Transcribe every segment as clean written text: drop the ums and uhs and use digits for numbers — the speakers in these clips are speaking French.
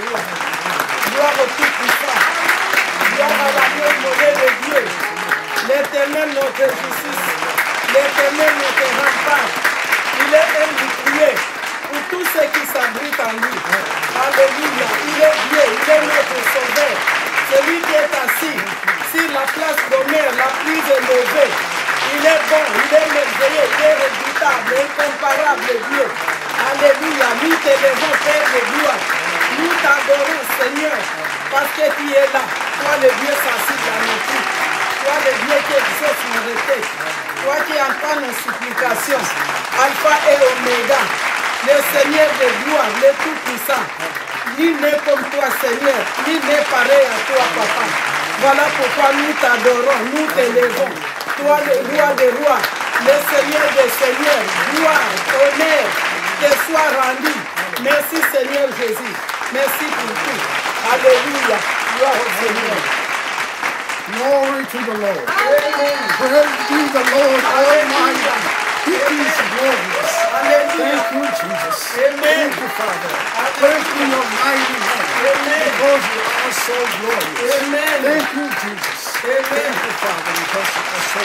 Gloire au Tout-Puissant. Gloire à l'agneau mauvais de Dieu. L'Éternel notre justice. L'Éternel notre rempart. Il est un bouclier pour tous ceux qui s'abritent en lui. Alléluia. Il est Dieu. Il est notre sauveur. Celui qui est assis sur la place d'honneur la plus élevée. Il est bon. Il est merveilleux. Il est redoutable. Incomparable Dieu. Alléluia. Nous t'élevons, Père de gloire. Nous t'adorons, Seigneur, parce que tu es là. Toi, le Dieu sensible à nos cris. Toi, le Dieu qui exauce nos requêtes. Toi qui entends nos supplications. Alpha et Oméga. Le Seigneur de gloire, le Tout-Puissant. Nul n'est comme toi, Seigneur. Nul n'est pareil à toi, Papa. Voilà pourquoi nous t'adorons, nous t'élevons. Toi, le roi des rois, le Seigneur des seigneurs. Gloire, honneur, te soit rendu. Merci, Seigneur Jésus. Merci pour tout. Alléluia. Gloire au Seigneur. Glory to the Lord. Amen. Praise be the Lord Almighty. He is glorious. Hallelujah. Thank you, Jesus. Amen. Thank you, Father. Praise be your mighty name. Amen. Because you are so glorious. Amen. Thank you, Jesus. Amen. Thank you, Father, because you are so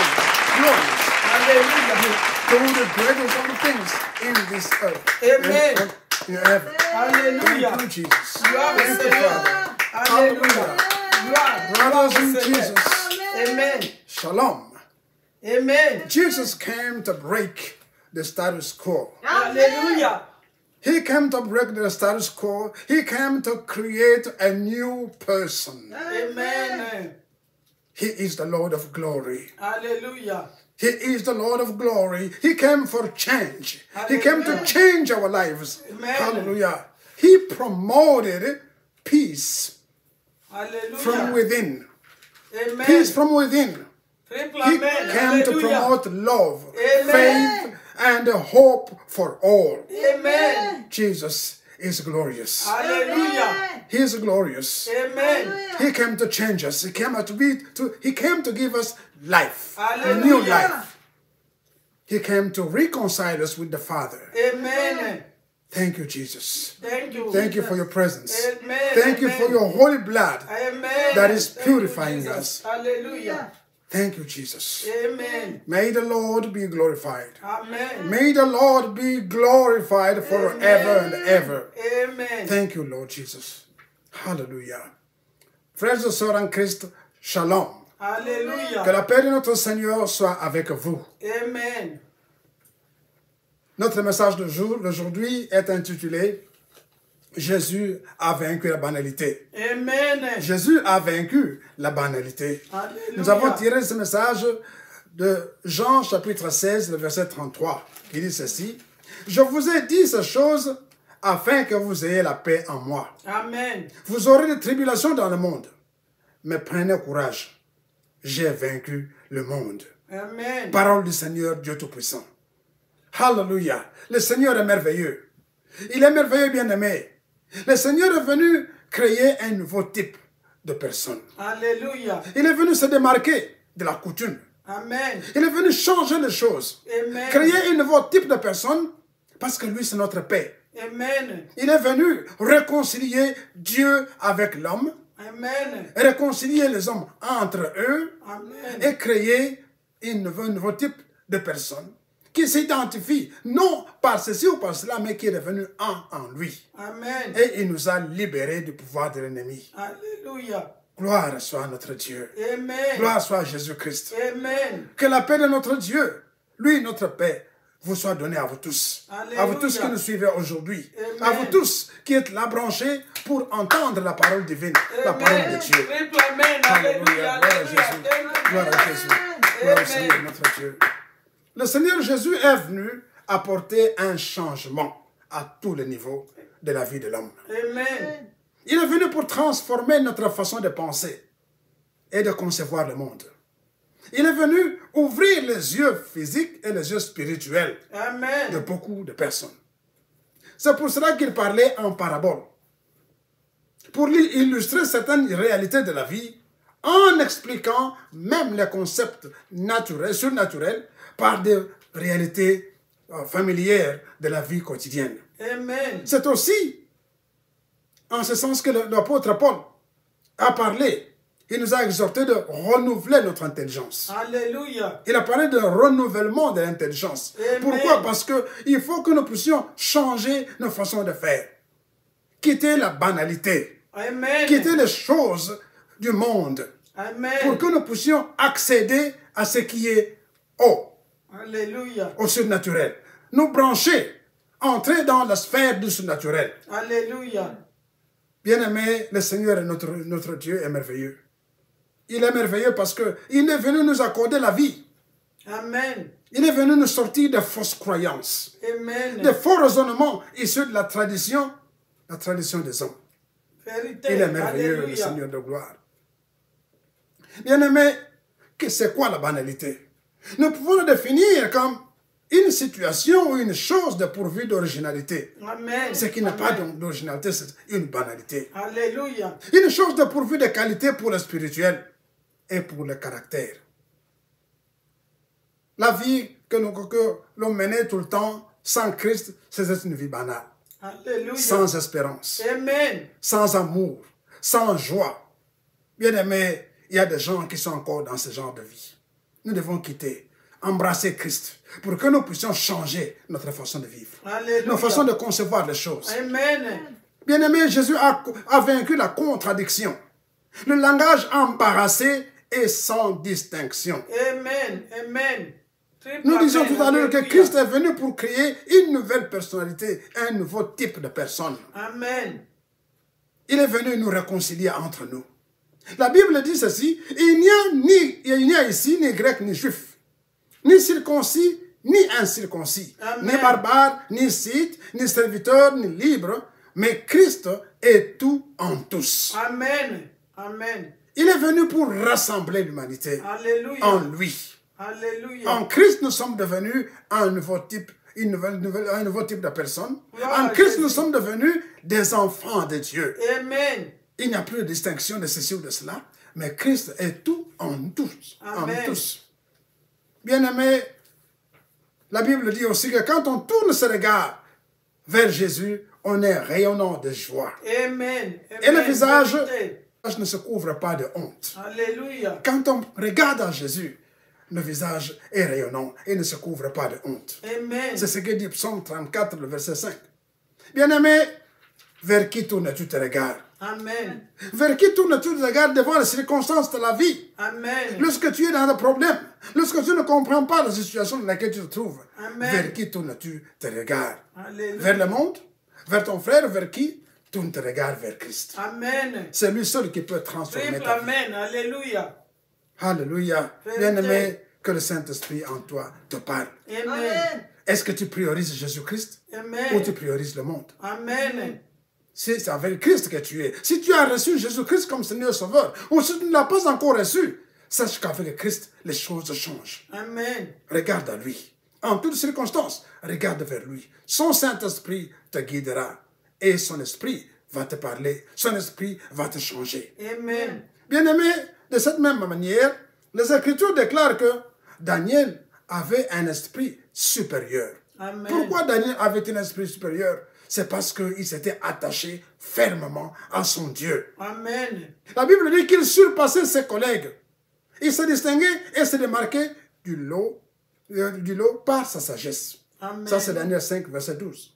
glorious. Hallelujah. Do the greatest of the things in this earth. Amen. And in heaven. Hallelujah. Thank you, Jesus. Gloire au Thank you, Seigneur. Father. Alléluia. Gloire. Brothers au in Seigneur. Jesus. Amen. Shalom. Amen. Jesus came to break the status quo. Hallelujah. He came to break the status quo. He came to create a new person. Amen. He is the Lord of glory. Hallelujah. He is the Lord of glory. He came for change. He came to Hallelujah. change our lives. Amen. Hallelujah. He promoted peace Hallelujah. from within. Amen. Peace from within. Triple He amen. came to Hallelujah. promote love, Amen. faith, and hope for all. Amen. Jesus is glorious. Hallelujah. He is glorious. Amen. He came to change us. He came to give us life, a Hallelujah. new life. He came to reconcile us with the Father. Amen. Thank you, Jesus. Thank you. Thank you for your presence. Amen. Thank you for your holy blood Amen. that is Thank you, purifying Jesus. us. Hallelujah. Thank you, Jesus. Amen. May the Lord be glorified. Amen. May the Lord be glorified forever and ever. Amen. Thank you, Lord Jesus. Hallelujah. Frères et sœurs en Christ, shalom. Alléluia. Que la paix de notre Seigneur soit avec vous. Amen. Notre message de jour d'aujourd'hui est intitulé « Jésus a vaincu la banalité ». Amen. Jésus a vaincu la banalité. Alléluia. Nous avons tiré ce message de Jean chapitre 16, le verset 33, qui dit ceci. « Je vous ai dit ces choses afin que vous ayez la paix en moi. Amen. Vous aurez des tribulations dans le monde, mais prenez courage. J'ai vaincu le monde. » Amen. Parole du Seigneur Dieu Tout-Puissant. Alléluia. Le Seigneur est merveilleux. Il est merveilleux, bien-aimé. Le Seigneur est venu créer un nouveau type de personne. Alléluia. Il est venu se démarquer de la coutume. Amen. Il est venu changer les choses. Amen. Créer un nouveau type de personne parce que lui, c'est notre paix. Amen. Il est venu réconcilier Dieu avec l'homme, Amen. réconcilier les hommes entre eux Amen. et créer un nouveau type de personne qui s'identifie non par ceci ou par cela, mais qui est devenu un en lui. Amen. Et il nous a libérés du pouvoir de l'ennemi. Alléluia. Gloire soit à notre Dieu. Amen. Gloire soit à Jésus-Christ. Amen. Que la paix de notre Dieu, lui, notre paix, vous soit donnée à vous tous. Alléluia. À vous tous qui nous suivez aujourd'hui. Amen. À vous tous qui êtes là branchés pour entendre la parole divine, la parole de Dieu. Triple amen. Alléluia. Alléluia. Gloire à Jésus. Gloire à Jésus. Gloire au Seigneur notre Dieu. Le Seigneur Jésus est venu apporter un changement à tous les niveaux de la vie de l'homme. Amen. Il est venu pour transformer notre façon de penser et de concevoir le monde. Il est venu ouvrir les yeux physiques et les yeux spirituels Amen. de beaucoup de personnes. C'est pour cela qu'il parlait en parabole, pour illustrer certaines réalités de la vie, en expliquant même les concepts naturels, surnaturels, par des réalités familières de la vie quotidienne. Amen. C'est aussi en ce sens que l'apôtre Paul a parlé. Il nous a exhorté de renouveler notre intelligence. Alléluia. Il a parlé de renouvellement de l'intelligence. Pourquoi? Parce qu'il faut que nous puissions changer nos façons de faire. Quitter la banalité. Amen. Quitter les choses du monde. Amen. Pour que nous puissions accéder à ce qui est haut, Alléluia. au surnaturel. Nous brancher, entrer dans la sphère du surnaturel. Alléluia. Bien-aimé, le Seigneur est notre Dieu est merveilleux. Il est merveilleux parce qu'il est venu nous accorder la vie. Amen. Il est venu nous sortir de fausses croyances, Amen. de faux raisonnements issus de la tradition des hommes. Vérité. Il est merveilleux, le Alléluia. Seigneur de gloire. Bien-aimé, c'est quoi la banalité? Nous pouvons le définir comme une situation ou une chose dépourvue d'originalité. Amen. Ce qui n'a pas d'originalité, c'est une banalité. Alléluia. Une chose dépourvue de qualité pour le spirituel et pour le caractère. La vie que l'on menait tout le temps sans Christ, c'est une vie banale. Alléluia. Sans espérance, Amen. sans amour, sans joie. Bien aimé, il y a des gens qui sont encore dans ce genre de vie. Nous devons quitter, embrasser Christ pour que nous puissions changer notre façon de vivre. Alléluia. Notre façon de concevoir les choses. Amen. Bien aimé, Jésus a vaincu la contradiction. Le langage embarrassé et sans distinction. Amen. Amen. Triple Nous disions amen. tout à l'heure que Alléluia. Christ est venu pour créer une nouvelle personnalité, un nouveau type de personne. Amen. Il est venu nous réconcilier entre nous. La Bible dit ceci, il n'y a ici ni grec ni juif, ni circoncis ni incirconcis, Amen. ni barbare, ni scythe, ni serviteur, ni libre, mais Christ est tout en tous. Amen. Amen. Il est venu pour rassembler l'humanité Alléluia. en lui. Alléluia. En Christ, nous sommes devenus un nouveau type, un nouveau type de personne. Gloire En à Christ, Jésus. nous sommes devenus des enfants de Dieu. Amen. Il n'y a plus de distinction de ceci ou de cela, mais Christ est tout en tous. Amen. En tous. Bien-aimé, la Bible dit aussi que quand on tourne ce regard vers Jésus, on est rayonnant de joie. Amen. Et le Amen. visage Vérité. ne se couvre pas de honte. Alléluia. Quand on regarde à Jésus, le visage est rayonnant et ne se couvre pas de honte. Amen. C'est ce que dit Psaume 34, le verset 5. Bien-aimé, vers qui tournes-tu tes regards? Amen. Vers qui tournes-tu tes regards devant les circonstances de la vie? Amen. Lorsque tu es dans un problème, lorsque tu ne comprends pas la situation dans laquelle tu te trouves, Amen. vers qui tournes-tu tes regards? Alléluia. Vers le monde? Vers ton frère? Vers qui? Tourne tes regards vers Christ. Amen. C'est lui seul qui peut transformer Triple ta vie. amen. Alléluia. Alléluia. Vérité. Bien-aimé, que le Saint-Esprit en toi te parle. Amen. Est-ce que tu priorises Jésus-Christ ou Amen. tu priorises le monde? Amen. C'est avec Christ que tu es. Si tu as reçu Jésus-Christ comme Seigneur Sauveur, ou si tu ne l'as pas encore reçu, sache qu'avec Christ, les choses changent. Amen. Regarde à lui. En toutes circonstances, regarde vers lui. Son Saint-Esprit te guidera. Et son esprit va te parler. Son esprit va te changer. Amen. Bien-aimé, de cette même manière, les Écritures déclarent que Daniel avait un esprit supérieur. Amen. Pourquoi Daniel avait un esprit supérieur? C'est parce qu'il s'était attaché fermement à son Dieu. Amen. La Bible dit qu'il surpassait ses collègues. Il se distinguait et se démarquait du lot par sa sagesse. Amen. Ça, c'est Daniel 5, verset 12.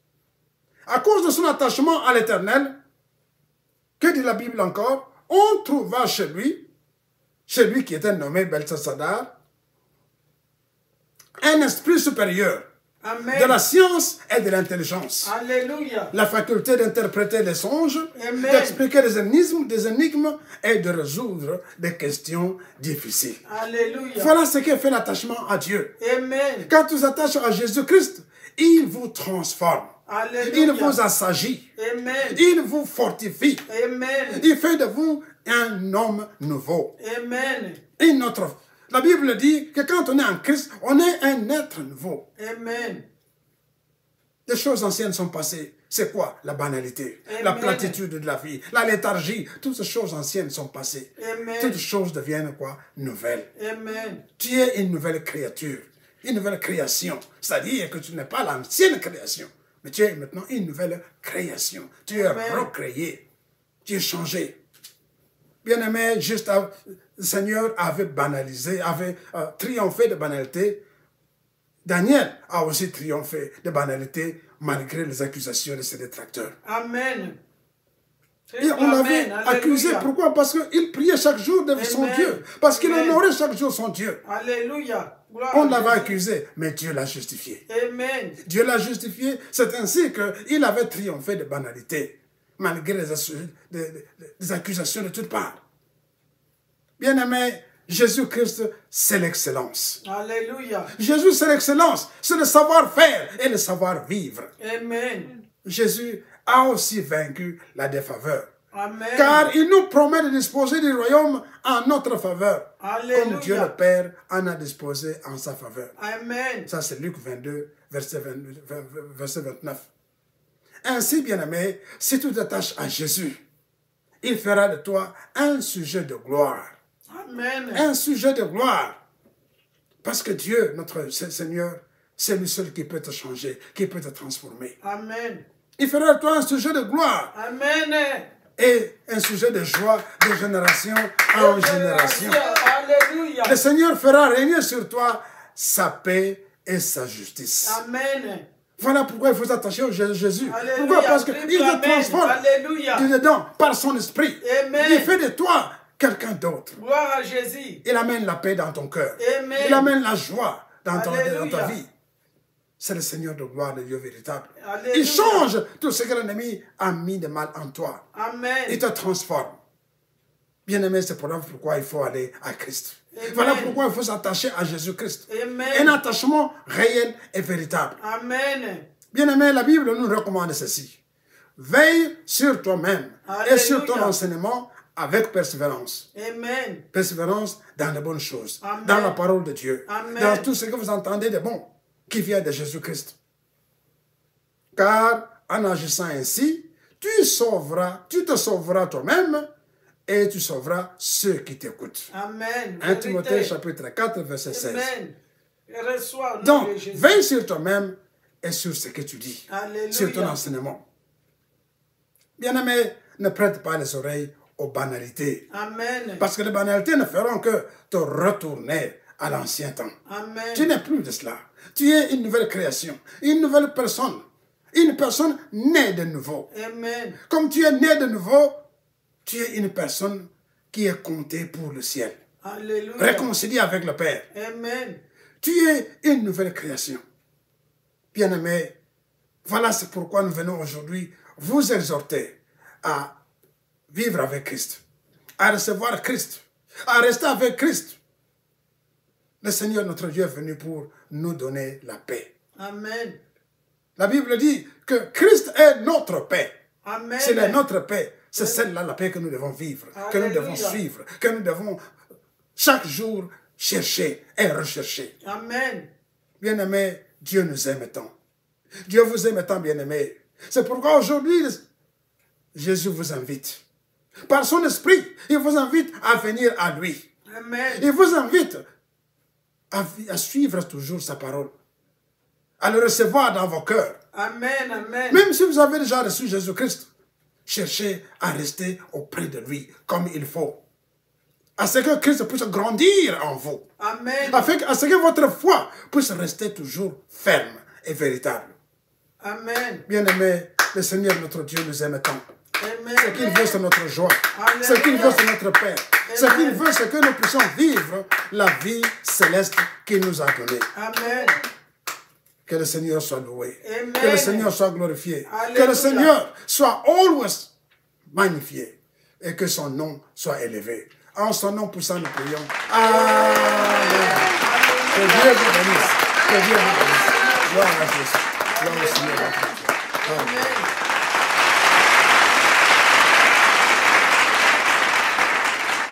À cause de son attachement à l'Éternel, que dit la Bible encore? On trouva chez lui qui était nommé Belteshazzar, un esprit supérieur Amen. de la science et de l'intelligence. Alléluia. La faculté d'interpréter les songes, Amen. d'expliquer des énigmes et de résoudre des questions difficiles. Alléluia. Voilà ce qui fait l'attachement à Dieu. Amen. Quand tu t'attaches à Jésus-Christ, il vous transforme. Alléluia. Il vous assagit. Amen. Il vous fortifie. Amen. Il fait de vous un homme nouveau. Amen. Et La Bible dit que quand on est en Christ, on est un être nouveau. Amen. Les choses anciennes sont passées. C'est quoi? La banalité, Amen. la platitude de la vie, la léthargie. Toutes ces choses anciennes sont passées. Amen. Toutes choses deviennent quoi? Nouvelles. Amen. Tu es une nouvelle créature, une nouvelle création. C'est-à-dire que tu n'es pas l'ancienne création, mais tu es maintenant une nouvelle création. Tu es Amen. recréé, tu es changé. Bien-aimé, juste le Seigneur avait banalisé, avait triomphé de banalité. Daniel a aussi triomphé de banalité malgré les accusations de ses détracteurs. Amen. Et on l'avait accusé. Pourquoi? Parce qu'il priait chaque jour de son Dieu. Parce qu'il honorait chaque jour son Dieu. Alléluia. On l'avait accusé, mais Dieu l'a justifié. Amen. Dieu l'a justifié. C'est ainsi qu'il avait triomphé de banalité, malgré les accusations de toutes parts. Bien-aimé, Jésus-Christ, c'est l'excellence. Alléluia. Jésus, c'est l'excellence. C'est le savoir-faire et le savoir-vivre. Amen. Jésus a aussi vaincu la défaveur. Amen. Car il nous promet de disposer du royaume en notre faveur. Alléluia. Comme Dieu le Père en a disposé en sa faveur. Amen. Ça, c'est Luc 22, verset 29. Ainsi, bien-aimé, si tu t'attaches à Jésus, il fera de toi un sujet de gloire. Amen. Un sujet de gloire. Parce que Dieu, notre Seigneur, c'est lui seul qui peut te changer, qui peut te transformer. Amen. Il fera de toi un sujet de gloire. Amen. Et un sujet de joie de génération en génération. Alléluia. Le Seigneur fera régner sur toi sa paix et sa justice. Amen. Voilà pourquoi il faut s'attacher au Jésus. Alléluia. Pourquoi? Parce qu'il te transforme Alléluia. dedans par son esprit. Amen. Il fait de toi quelqu'un d'autre. Gloire à Jésus. Il amène la paix dans ton cœur. Amen. Il amène la joie dans ta Alléluia. vie. C'est le Seigneur de gloire, le Dieu véritable. Alléluia. Il change tout ce que l'ennemi a mis de mal en toi. Amen. Il te transforme. Bien-aimé, c'est pourquoi il faut aller à Christ. Amen. Voilà pourquoi il faut s'attacher à Jésus-Christ. Amen. Un attachement réel et véritable. Amen. Bien-aimé, la Bible nous recommande ceci. Veille sur toi-même et sur ton Alléluia. enseignement avec persévérance. Amen. Persévérance dans les bonnes choses, Amen. dans la parole de Dieu, Amen. dans tout ce que vous entendez de bon qui vient de Jésus-Christ. Car en agissant ainsi, tu te sauveras toi-même et tu sauveras ceux qui t'écoutent. Amen. 1 Timothée chapitre 4, verset 16. Amen. Reçois au nom Donc, de Jésus. veille sur toi-même et sur ce que tu dis, Alléluia. sur ton enseignement. Bien-aimé, ne prête pas les oreilles aux banalités. Amen. Parce que les banalités ne feront que te retourner à l'ancien temps. Amen. Tu n'es plus de cela. Tu es une nouvelle création, une nouvelle personne. Une personne née de nouveau. Amen. Comme tu es né de nouveau, tu es une personne qui est comptée pour le ciel. Alléluia. Réconciliée avec le Père. Amen. Tu es une nouvelle création. Bien-aimé, voilà c'est pourquoi nous venons aujourd'hui vous exhorter à vivre avec Christ, à recevoir Christ, à rester avec Christ. Le Seigneur notre Dieu est venu pour nous donner la paix. Amen. La Bible dit que Christ est notre paix. Amen. C'est notre paix. C'est celle-là la paix que nous devons vivre, que nous devons Alléluia. suivre, que nous devons chaque jour chercher et rechercher. Amen. Bien-aimé, Dieu nous aime tant. Dieu vous aime tant, bien-aimé. C'est pourquoi aujourd'hui, Jésus vous invite. Par son esprit, il vous invite à venir à lui. Amen. Il vous invite à suivre toujours sa parole, à le recevoir dans vos cœurs. Amen. Amen. Même si vous avez déjà reçu Jésus-Christ, cherchez à rester auprès de lui comme il faut. À ce que Christ puisse grandir en vous. Amen. À ce que votre foi puisse rester toujours ferme et véritable. Amen. Bien-aimé, le Seigneur notre Dieu nous aime tant. Amen. Ce qu'il veut, c'est notre joie. Alléluia. Ce qu'il veut, c'est notre paix. Ce Amen. qu'il veut, c'est que nous puissions vivre la vie céleste qu'il nous a donnée. Amen. Que le Seigneur soit loué. Amen. Que le Seigneur soit glorifié. Alléluia. Que le Seigneur soit always magnifié. Et que son nom soit élevé. En son nom puissant, nous prions. Amen. Que Dieu vous bénisse. Que Dieu vous bénisse. Gloire à Jésus. Gloire au Seigneur. Amen.